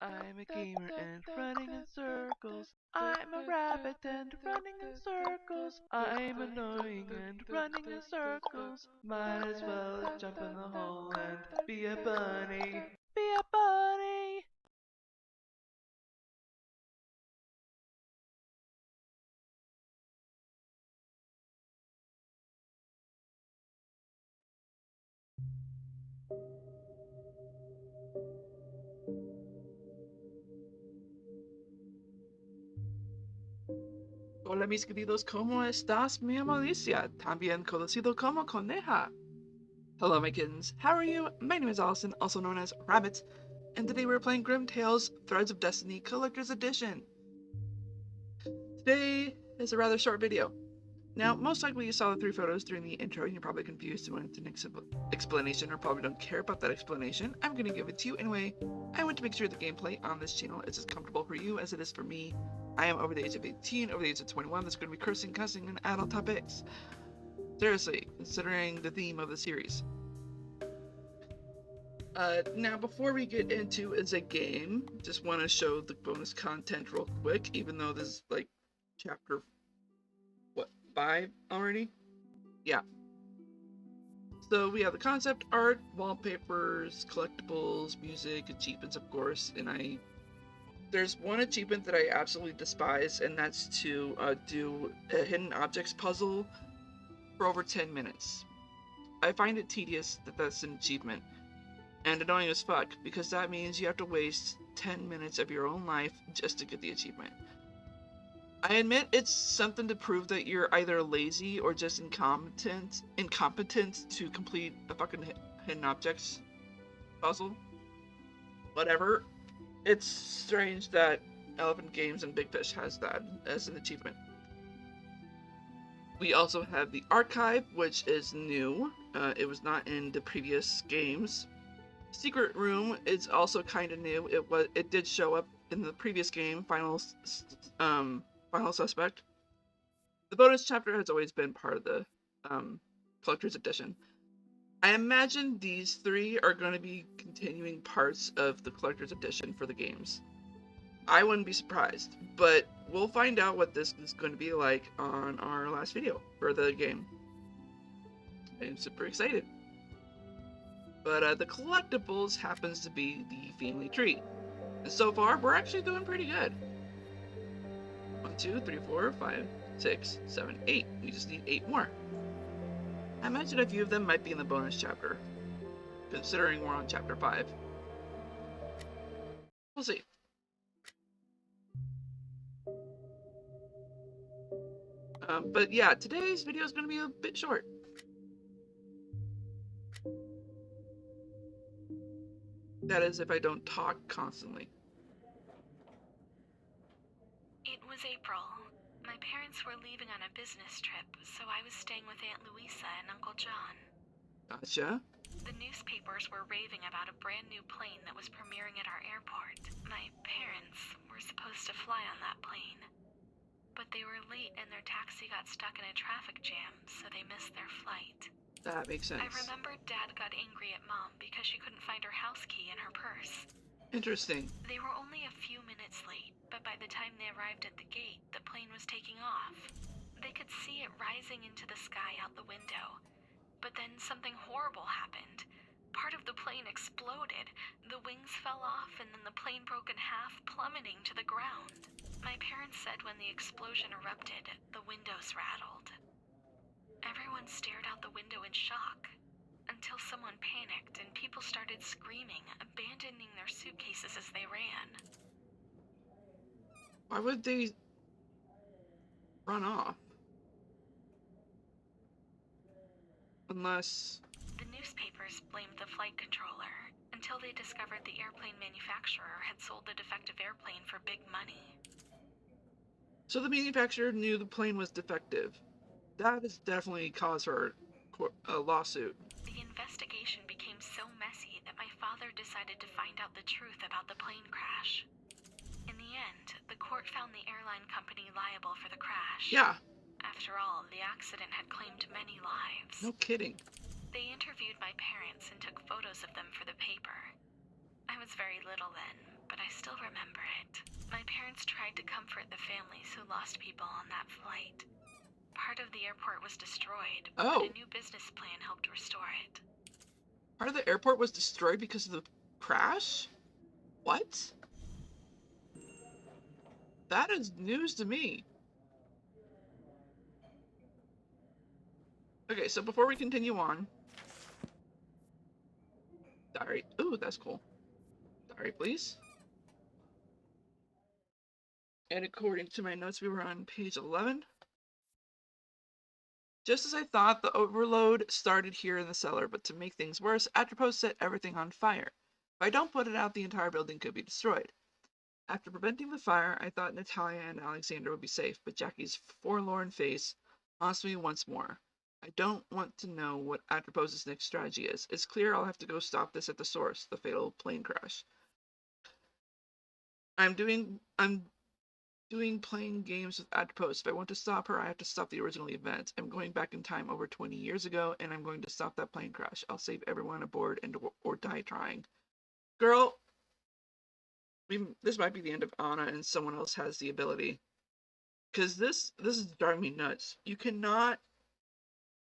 I'm a gamer and running in circles. I'm a rabbit and running in circles. I'm annoying and running in circles. Might as well jump in the hole and be a bunny. Be a bunny! Hola mis queridos, ¿cómo estás? Me llamo Alicia, también conocido como Coneja. Hello my kittens, how are you? My name is Allison, also known as Rabbit, and today we're playing Grim Tales Threads of Destiny Collector's Edition. Today is a rather short video. Now, most likely you saw the 3 photos during the intro and you're probably confused and went to an explanation or probably don't care about that explanation. I'm going to give it to you anyway. I want to make sure the gameplay on this channel is as comfortable for you as it is for me. I am over the age of 18, over the age of 21. There's going to be cursing, cussing, and adult topics. Seriously, considering the theme of the series. Now, before we get into as a game, just want to show the bonus content real quick, even though this is like chapter 5 already? Yeah. So we have the concept art, wallpapers, collectibles, music, achievements, of course, and there's one achievement that I absolutely despise, and that's to do a hidden objects puzzle for over 10 minutes. I find it tedious that that's an achievement, and annoying as fuck, because that means you have to waste 10 minutes of your own life just to get the achievement. I admit it's something to prove that you're either lazy or just incompetent to complete a fucking hidden objects puzzle. Whatever. It's strange that Elephant Games and Big Fish has that as an achievement. We also have the archive, which is new. It was not in the previous games. Secret room is also kind of new. It did show up in the previous game, Final Suspect. The bonus chapter has always been part of the collector's edition. I imagine these 3 are going to be continuing parts of the collector's edition for the games. I wouldn't be surprised, but we'll find out what this is going to be like on our last video for the game. I'm super excited. But the collectibles happens to be the family tree. And so far, we're actually doing pretty good. 1, 2, 3, 4, 5, 6, 7, 8. We just need 8 more. I imagine a few of them might be in the bonus chapter, considering we're on chapter 5. We'll see. But yeah, today's video is going to be a bit short. That is if I don't talk constantly. It was April. My parents were leaving on a business trip, so I was staying with Aunt Louisa and Uncle John. Gotcha. The newspapers were raving about a brand new plane that was premiering at our airport. My parents were supposed to fly on that plane, but they were late and their taxi got stuck in a traffic jam, so they missed their flight. That makes sense. I remember Dad got angry at Mom because she couldn't find her house key in her purse. Interesting. They were only a few minutes late, but by the time they arrived at the gate, the plane was taking off. They could see it rising into the sky out the window. But then something horrible happened. Part of the plane exploded. The wings fell off and then the plane broke in half, plummeting to the ground. My parents said when the explosion erupted, the windows rattled. Everyone stared out the window in shock, until someone panicked and people started screaming, abandoning their suitcases as they ran. Why would they run off? Unless... The newspapers blamed the flight controller, until they discovered the airplane manufacturer had sold the defective airplane for big money. So the manufacturer knew the plane was defective. That has definitely caused her a lawsuit. The investigation became so messy that my father decided to find out the truth about the plane crash. In the end, the court found the airline company liable for the crash. Yeah. After all, the accident had claimed many lives. No kidding. They interviewed my parents and took photos of them for the paper. I was very little then, but I still remember it. My parents tried to comfort the families who lost people on that flight. Part of the airport was destroyed, but a new business plan helped restore it. Part of the airport was destroyed because of the crash? What? That is news to me. Okay, so before we continue on... Diary. Ooh, that's cool. Diary, please. And according to my notes, we were on page 11. Just as I thought, the overload started here in the cellar, but to make things worse, Atropos set everything on fire. If I don't put it out, the entire building could be destroyed. After preventing the fire, I thought Natalia and Alexander would be safe, but Jackie's forlorn face haunts me once more. I don't want to know what Atropos' next strategy is. It's clear I'll have to go stop this at the source, the fatal plane crash. I'm doing playing games with Atropos. If I want to stop her, I have to stop the original event. I'm going back in time over 20 years ago, and I'm going to stop that plane crash. I'll save everyone aboard or die trying. Girl, this might be the end of Anna, and someone else has the ability. Because this is driving me nuts. You cannot...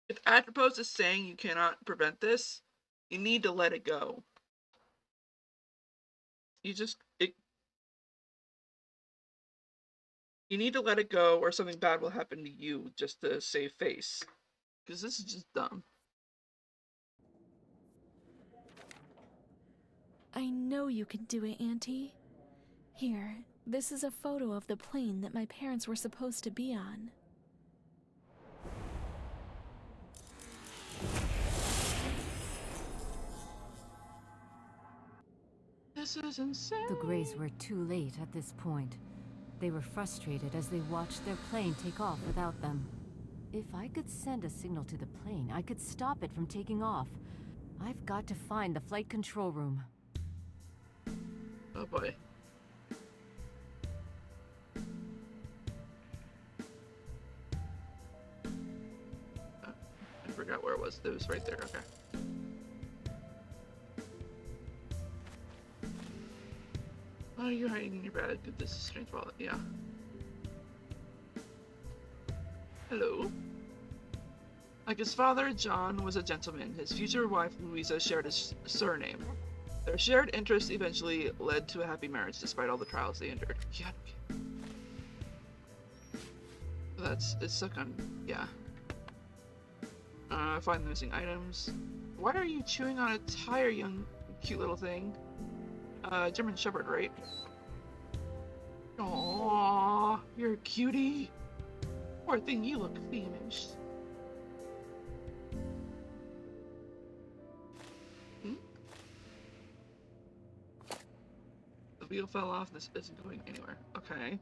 If Atropos is saying you cannot prevent this, you need to let it go. You need to let it go, or something bad will happen to you just to save face. Because this is just dumb. I know you can do it, Auntie. Here, this is a photo of the plane that my parents were supposed to be on. This is insane. The Greys were too late at this point. They were frustrated as they watched their plane take off without them. If I could send a signal to the plane, I could stop it from taking off. I've got to find the flight control room. Oh boy. I forgot where it was. It was right there. Okay. Oh, you're hiding in your bag. This is a strange wallet. Yeah. Hello. Like his father, John was a gentleman. His future wife, Louisa, shared his surname. Their shared interests eventually led to a happy marriage, despite all the trials they endured. Yeah. It's stuck on... Yeah. Find the missing items. Why are you chewing on a tire, young, cute little thing? German Shepherd, right? Aww, you're a cutie. Poor thing, you look famished. The wheel fell off. This isn't going anywhere. Okay.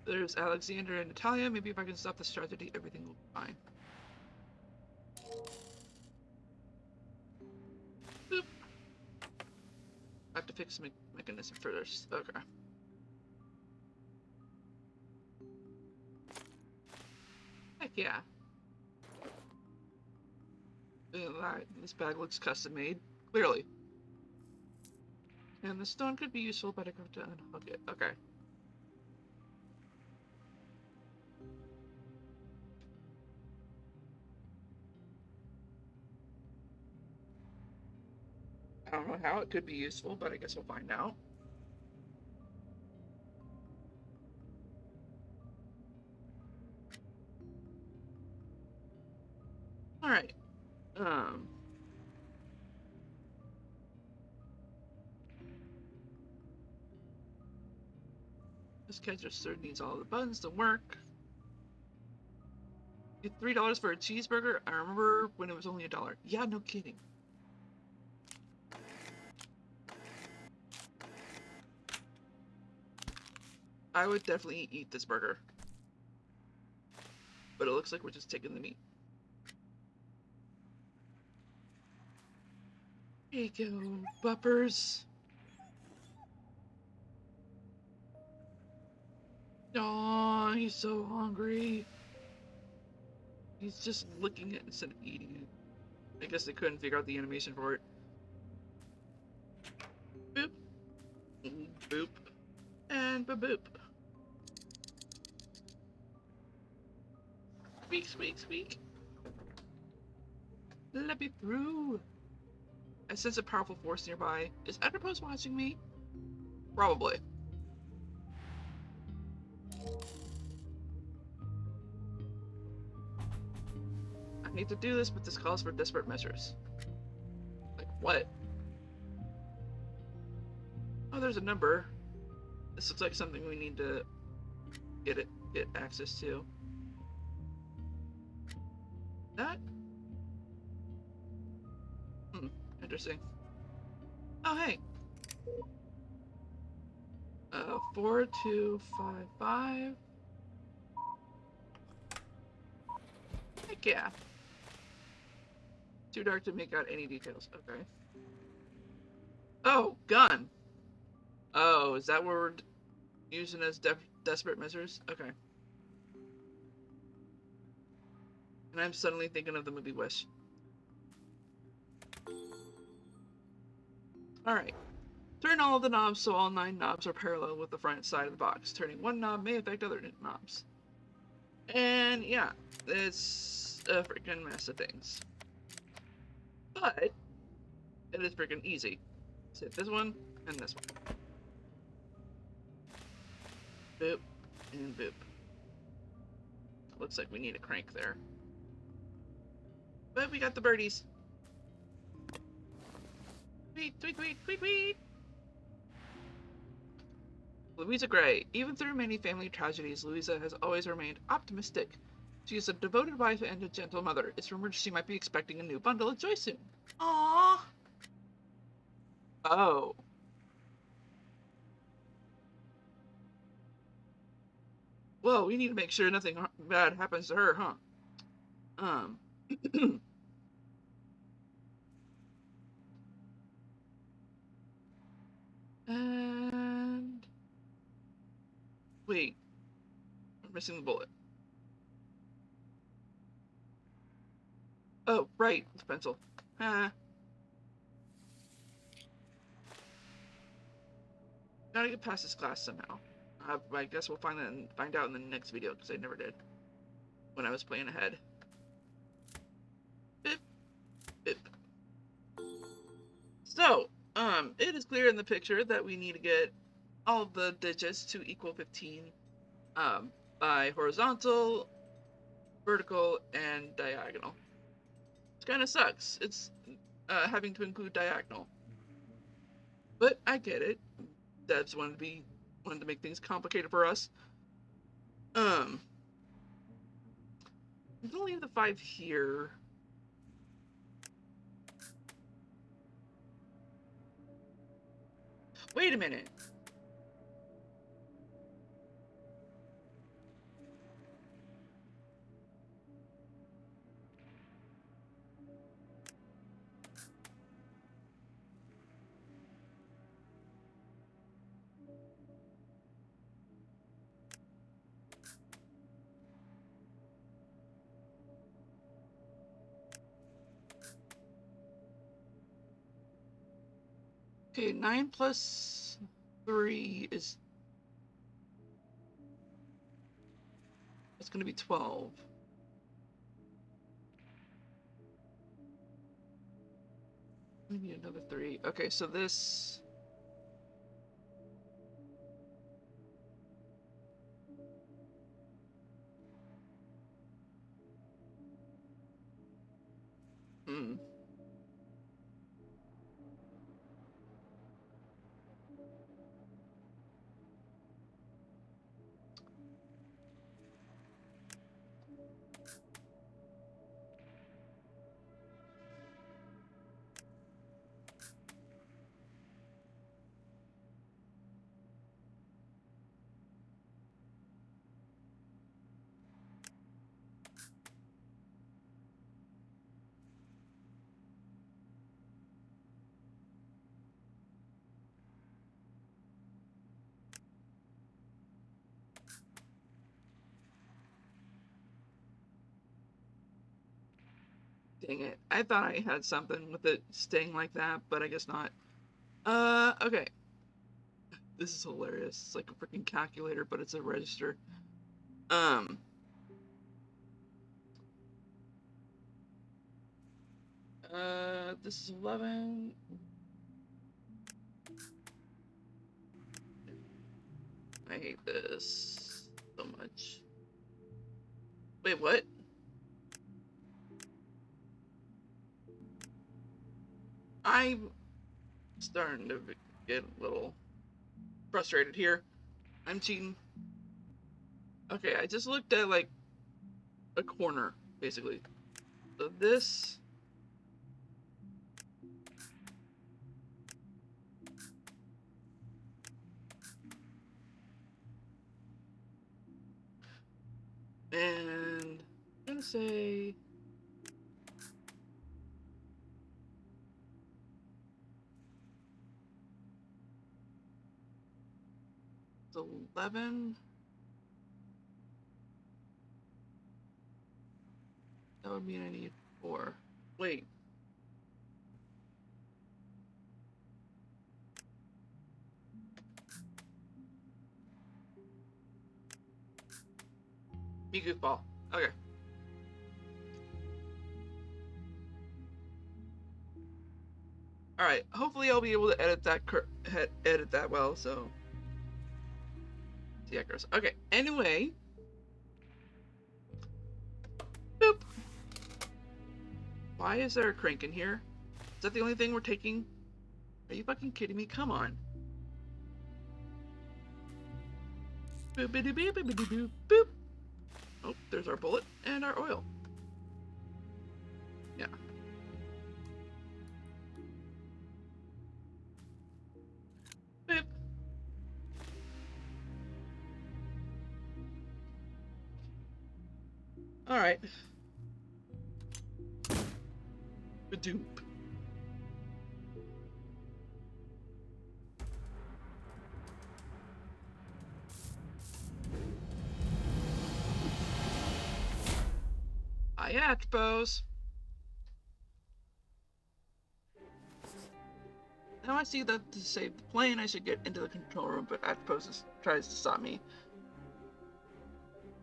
There's Alexander and Natalia. Maybe if I can stop this tragedy, everything will be fine. Boop. I have to fix the mechanism first. Okay. Heck yeah. This bag looks custom made. Clearly. And the stone could be useful, but I have to unhook it. Okay. I don't know how it could be useful, but I guess we'll find out. Alright. This catcher sure needs all the buttons to work. Get $3 for a cheeseburger? I remember when it was only $1. Yeah, no kidding. I would definitely eat this burger. But it looks like we're just taking the meat. Here you go, buppers. Aw, he's so hungry. He's just licking it instead of eating it. I guess they couldn't figure out the animation for it. Boop. Boop. And ba-boop. Squeak, squeak, squeak. Let me through. I sense a powerful force nearby. Is Atropos watching me? Probably. I hate to do this, but this calls for desperate measures. Like what? Oh, there's a number. This looks like something we need to get access to. That? Interesting. Oh, hey. 4255. Heck yeah. Too dark to make out any details. Okay. Oh, gun. Oh, is that what we're using as desperate measures? Okay. And I'm suddenly thinking of the movie Wish. Alright. Turn all of the knobs so all 9 knobs are parallel with the front side of the box. Turning one knob may affect other knobs. And yeah, it's a freaking mess of things. But it is freaking easy. So this one and this one. Boop and boop. Looks like we need a crank there. But we got the birdies. Tweet, tweet, tweet, tweet, tweet. Louisa Gray. Even through many family tragedies, Louisa has always remained optimistic. She is a devoted wife and a gentle mother. It's rumored she might be expecting a new bundle of joy soon. Aww. Oh. Well, we need to make sure nothing bad happens to her, huh? And wait, I'm missing the bullet. Oh, right, the pencil. Gotta get past this class somehow. I guess we'll find out in the next video because I never did when I was playing ahead. Bip, bip. So, it is clear in the picture that we need to get all the digits to equal 15 by horizontal, vertical, and diagonal. It kind of sucks. It's having to include diagonal. But I get it. Devs wanted to make things complicated for us. I'm gonna leave the 5 here. Wait a minute. Okay, 9 plus 3 is... It's gonna be 12. We need another 3. Okay, so this... Dang it. I thought I had something with it staying like that, but I guess not. Okay. This is hilarious. It's like a freaking calculator, but it's a register. This is 11. I hate this so much. Wait, what? I'm starting to get a little frustrated here. I'm cheating. Okay, I just looked at like a corner, basically. So this. And I'm gonna say it's 11. That would mean I need 4. Wait. Me goofball. Okay. All right. Hopefully, I'll be able to edit that well. So, see how it goes. Okay. Anyway. Boop. Why is there a crank in here? Is that the only thing we're taking? Are you fucking kidding me? Come on. Boop, boop, boop, boop, boop, boop, boop. Oh, there's our bullet and our oil. Yeah. Boop. All right. Badoop. Hi, Atropos. Now I see that to save the plane, I should get into the control room, but Atropos tries to stop me.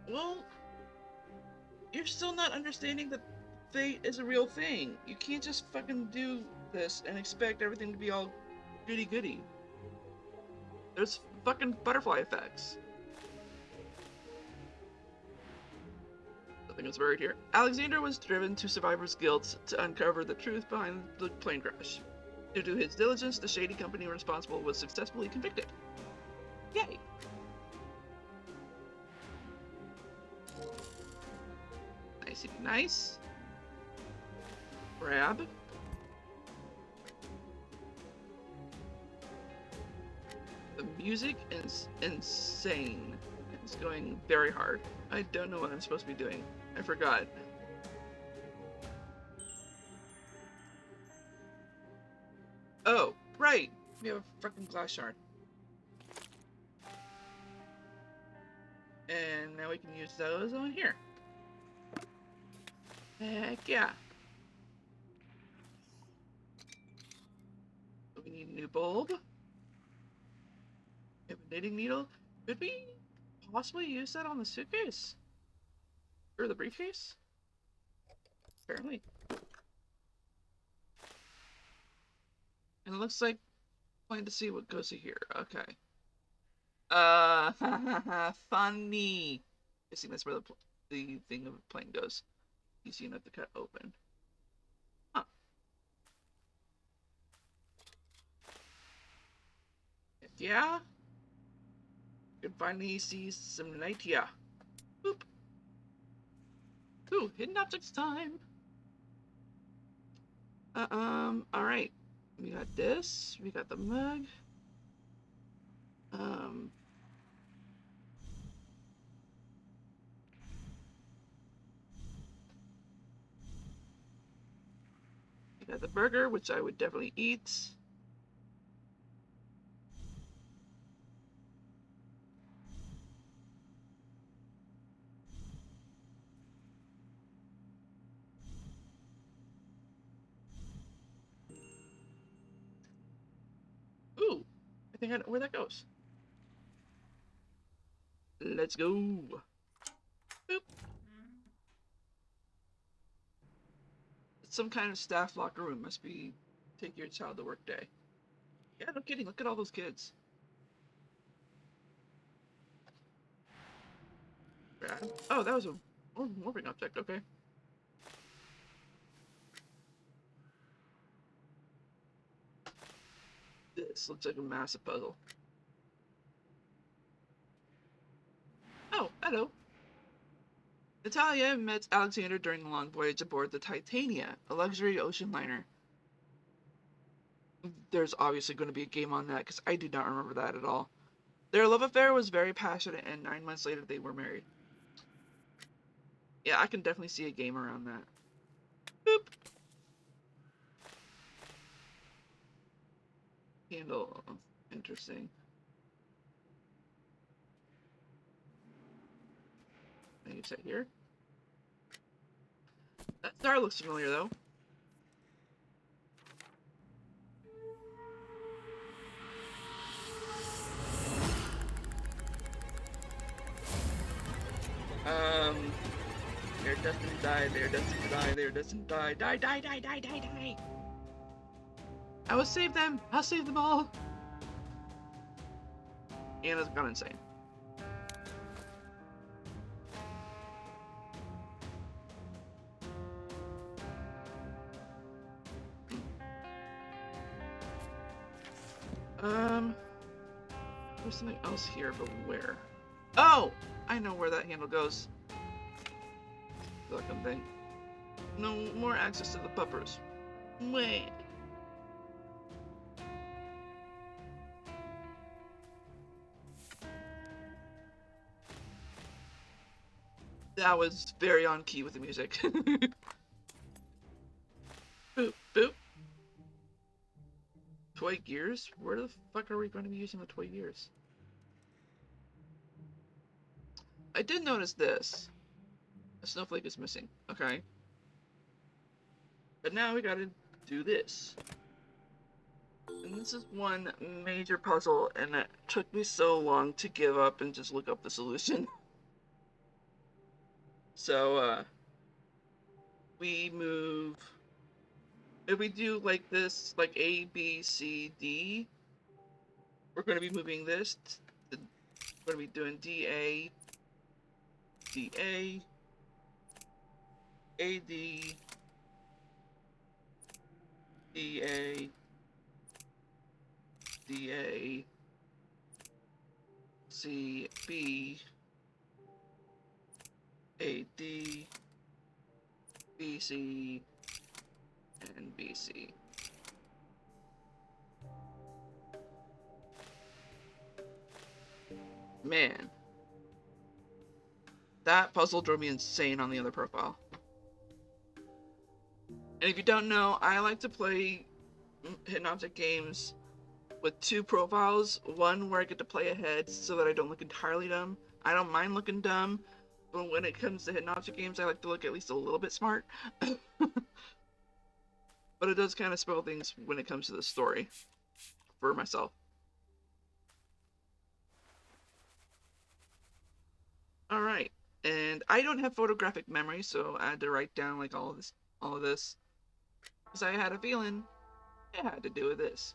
Well, you're still not understanding that fate is a real thing. You can't just fucking do this and expect everything to be all goody-goody. There's fucking butterfly effects. Nothing is buried here. Alexander was driven to Survivor's Guild to uncover the truth behind the plane crash. Due to his diligence, the shady company responsible was successfully convicted. Yay! Nicey nice. Grab. The music is insane. It's going very hard. I don't know what I'm supposed to be doing. I forgot. Oh, right. We have a freaking glass shard. And now we can use those on here. Heck yeah. We need a new bulb. We have a knitting needle. Could we possibly use that on the suitcase? Or the briefcase? Apparently. And it looks like I'm to see what goes to here. Okay. Funny. I think that's where the thing of the plane goes. Easy enough to cut open. Huh. Yeah. Could finally see some night. Yeah. Boop. Ooh, hidden objects time. All right. We got this. We got the mug. We got the burger, which I would definitely eat. think I know where that goes. Let's go. Boop. It's some kind of staff locker room. Must be take your child to work day. Yeah, no kidding. Look at all those kids. Grab. Oh, that was a morphing object. Okay. This looks like a massive puzzle. Oh, hello. Natalia met Alexander during a long voyage aboard the Titania, a luxury ocean liner. There's obviously going to be a game on that because I do not remember that at all. Their love affair was very passionate, and 9 months later they were married. Yeah, I can definitely see a game around that. Boop. Candle. Interesting. Maybe it's right here. That star looks familiar though. They're destined to die, they're destined to die, they're destined to die. Die, die, die, die, die, die! I will save them! I'll save them all! Anna's gone insane. There's something else here, but where? Oh! I know where that handle goes. Looking thing. No more access to the puppers. Wait. That was very on key with the music. Boop, boop. Toy gears? Where the fuck are we going to be using the toy gears? I did notice this. A snowflake is missing. Okay. But now we gotta do this. And this is one major puzzle, and it took me so long to give up and just look up the solution. So, we move... If we do like this, like A, B, C, D, we're going to be moving this. We're going to be doing D, A, D, A, A, D, D, A, D, A, C, B, A, D, B, C, and B, C. Man, that puzzle drove me insane on the other profile. And if you don't know, I like to play hidden object games with 2 profiles. One where I get to play ahead so that I don't look entirely dumb. I don't mind looking dumb, but when it comes to hidden object games, I like to look at least a little bit smart. But it does kind of spoil things when it comes to the story for myself. Alright, and I don't have photographic memory, so I had to write down like all of this. Because I had a feeling it had to do with this.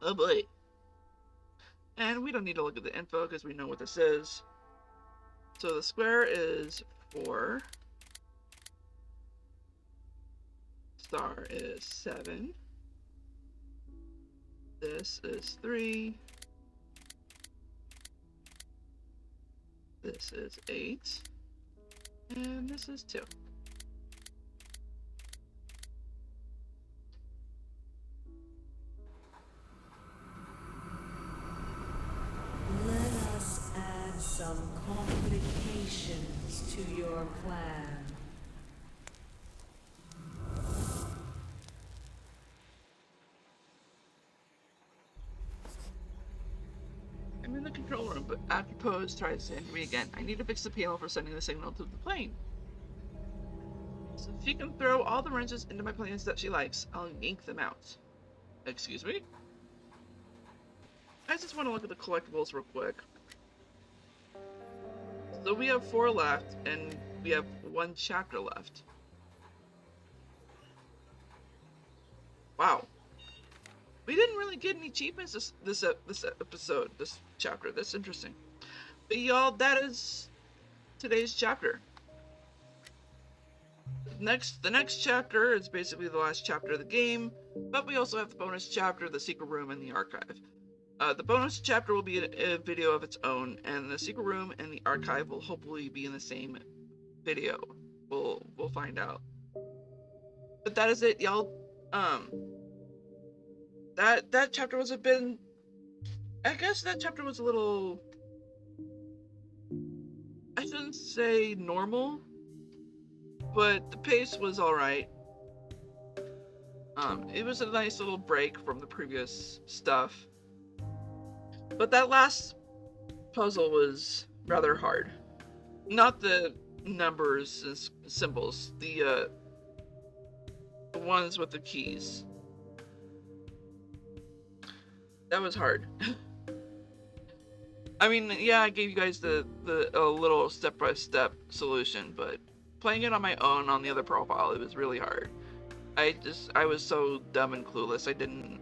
Oh boy. And we don't need to look at the info because we know what this is. So the square is 4. Star is 7. This is 3. This is 8. And this is 2. Let us add some complications to your plan. I'm in the control room, but Atropos tries to enter me again. I need to fix the panel for sending the signal to the plane. So if she can throw all the wrenches into my plans that she likes, I'll yank them out. Excuse me? I just want to look at the collectibles real quick. So we have 4 left, and we have 1 chapter left. Wow. We didn't really get any achievements this episode, this chapter. That's interesting. But y'all, that is today's chapter. The next chapter is basically the last chapter of the game, but we also have the bonus chapter, the secret room, and the archive. The bonus chapter will be a video of its own, and the secret room and the archive will hopefully be in the same video. We'll find out. But that is it, y'all. That chapter was a bit. I guess that chapter was a little. I shouldn't say normal, but the pace was alright. It was a nice little break from the previous stuff. But that last puzzle was rather hard. Not the numbers and symbols, the ones with the keys. That was hard. I mean, yeah, I gave you guys a little step-by-step solution, but playing it on my own on the other profile, it was really hard. I was so dumb and clueless. I didn't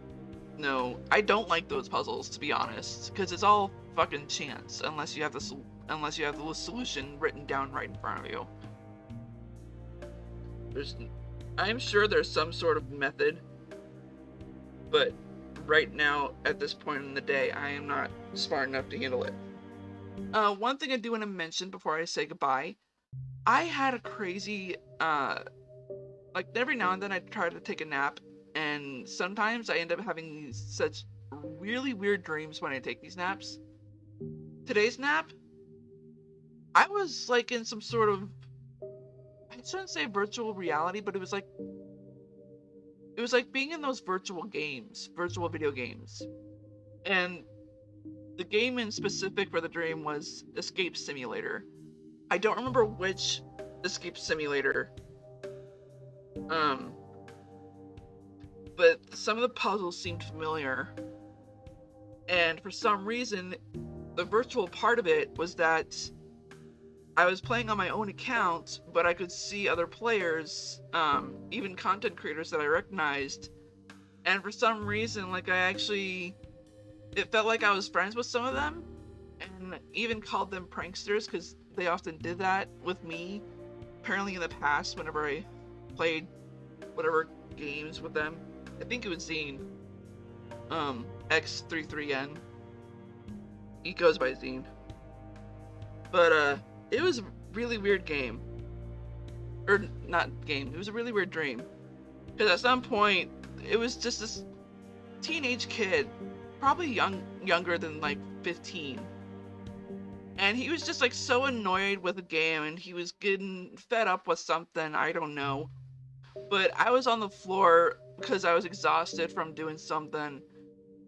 know. I don't like those puzzles, to be honest, because it's all fucking chance unless you have the solution written down right in front of you. I'm sure there's some sort of method, but right now, at this point in the day, I am not smart enough to handle it. One thing I do want to mention before I say goodbye, I had a crazy, like every now and then I try to take a nap, and sometimes I end up having such really weird dreams when I take these naps. Today's nap, I was like in some sort of, I shouldn't say virtual reality, but it was like being in those virtual video games. And the game in specific for the dream was Escape Simulator. I don't remember which Escape Simulator. But some of the puzzles seemed familiar. And for some reason, the virtual part of it was that I was playing on my own account, but I could see other players, even content creators that I recognized. And for some reason, like it felt like I was friends with some of them, and even called them pranksters, because they often did that with me, apparently in the past, whenever I played whatever games with them. I think it was Zine. X33N. He goes by Zine. But, it was a really weird game. Or, not game, it was a really weird dream. Because at some point, it was just this teenage kid, probably younger than like 15. And he was just like so annoyed with the game, and he was getting fed up with something, I don't know. But I was on the floor because I was exhausted from doing something.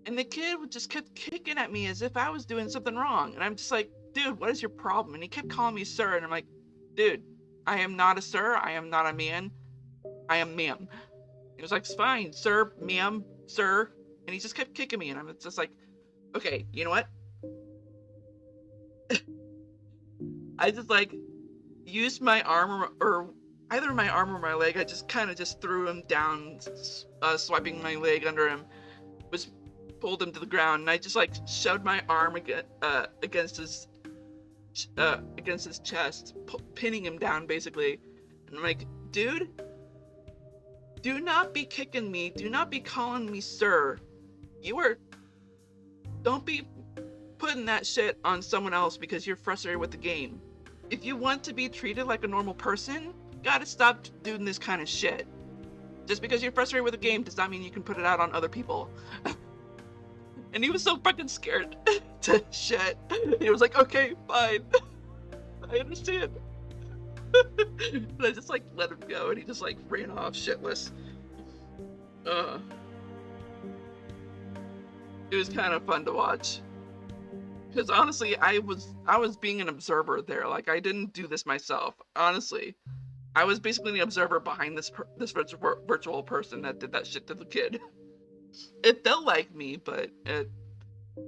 And the kid just kept kicking at me as if I was doing something wrong. And I'm just like, dude, what is your problem? And he kept calling me sir, and I'm like, dude, I am not a sir, I am not a man, I am ma'am. He was like, fine, sir, ma'am, sir. And he just kept kicking me, and I'm just like, okay, you know what? I just like used my arm, or either my arm or my leg. I just kind of just threw him down, swiping my leg under him, pulled him to the ground, and I just like shoved my arm against his chest, pinning him down basically. And I'm like, dude, do not be kicking me. Do not be calling me sir. Don't be putting that shit on someone else because you're frustrated with the game. If you want to be treated like a normal person, you gotta stop doing this kind of shit. Just because you're frustrated with the game does not mean you can put it out on other people. And he was so fucking scared to shit. He was like, okay, fine. I understand. And I just like let him go, and he just like ran off shitless. It was kind of fun to watch. Because honestly, I was being an observer there. Like, I didn't do this myself. Honestly. I was basically the observer behind this virtual person that did that shit to the kid. It felt like me, but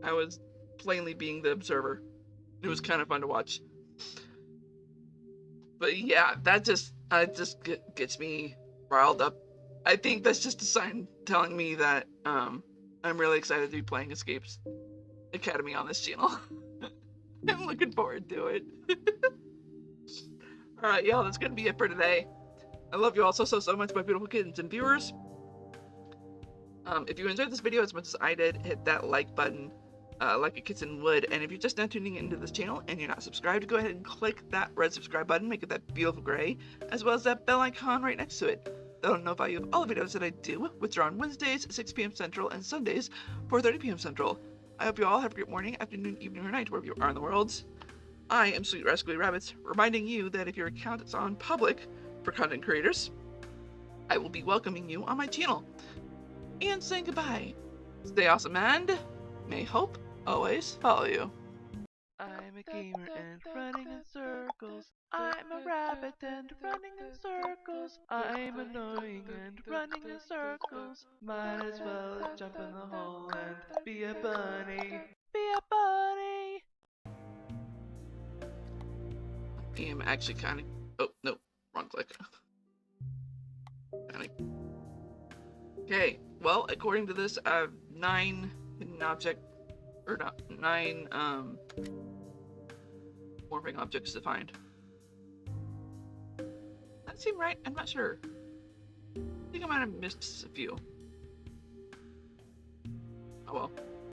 I was plainly being the observer. It was kind of fun to watch. But yeah, that just gets me riled up. I think that's just a sign telling me that I'm really excited to be playing Escapes Academy on this channel. I'm looking forward to it. Alright, y'all, that's gonna be it for today. I love you all so much, my beautiful kids and viewers. If you enjoyed this video as much as I did, hit that like button like a kitten would. And if you're just now tuning into this channel and you're not subscribed, go ahead and click that red subscribe button, make it that beautiful gray, as well as that bell icon right next to it. That'll notify you of all the videos that I do, which are on Wednesdays, 6 p.m. Central, and Sundays, 4:30 p.m. Central. I hope you all have a great morning, afternoon, evening, or night, wherever you are in the world. I am Sweet Rascally Rabbits, reminding you that if your account is on public for content creators, I will be welcoming you on my channel and saying goodbye. Stay awesome and may hope always follow you. I'm a gamer and running in circles. I'm a rabbit and running in circles. I'm annoying and running in circles. Might as well jump in the hole and be a bunny. Be a bunny! I am actually kind of... Oh, no. Wrong click. Okay, well, according to this, I have 9 hidden object... Or not, 9, morphing objects to find. That seemed right? I'm not sure. I think I might have missed a few. Oh well.